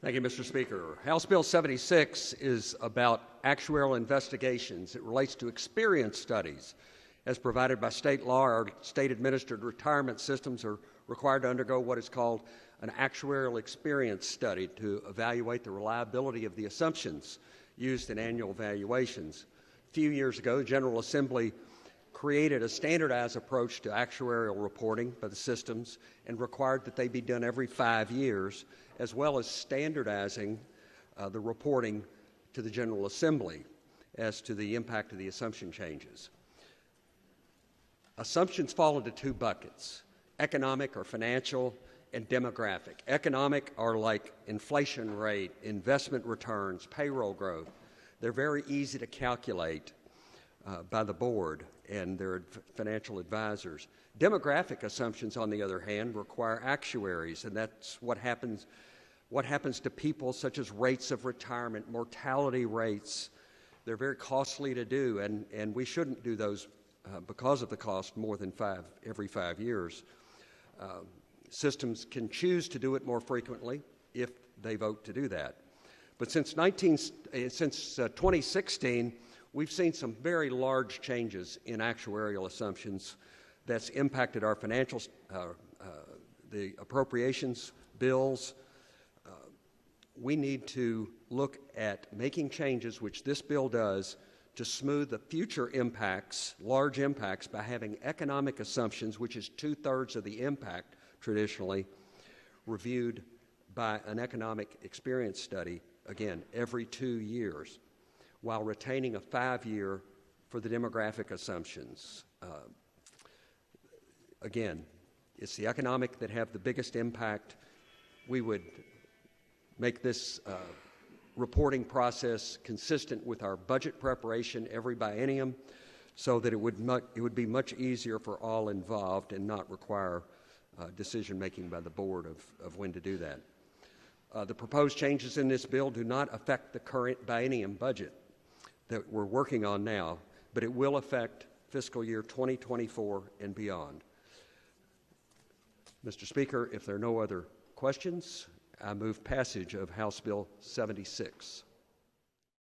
Thank you, Mr. Speaker. House Bill 76 is about actuarial investigations. It relates to experience studies. As provided by state law, our state-administered retirement systems are required to undergo what is called an actuarial experience study to evaluate the reliability of the assumptions used in annual valuations. A few years ago, the General Assembly created a standardized approach to actuarial reporting by the systems and required that they be done every 5 years, as well as standardizing the reporting to the General Assembly as to the impact of the assumption changes. Assumptions fall into two buckets: economic or financial, and demographic. Economic are like inflation rate, investment returns, payroll growth. They're very easy to calculate by the board and their financial advisors. Demographic assumptions, on the other hand, require actuaries, and that's what happens to people, such as rates of retirement, mortality rates. They're very costly to do, and we shouldn't do those because of the cost more than every 5 years. Systems can choose to do it more frequently if they vote to do that. But since 2016, we've seen some very large changes in actuarial assumptions that's impacted our financial, the appropriations bills. We need to look at making changes, which this bill does, to smooth the future impacts, large impacts, by having economic assumptions, which is 2/3 of the impact traditionally, reviewed by an economic experience study, again, every 2 years, while retaining a 5-year for the demographic assumptions. Again, it's the economic that have the biggest impact. We would make this reporting process consistent with our budget preparation every biennium so that it would be much easier for all involved and not require decision-making by the board of when to do that. The proposed changes in this bill do not affect the current biennium budget that we're working on now, but it will affect fiscal year 2024 and beyond. Mr. Speaker, if there are no other questions, I move passage of House Bill 76.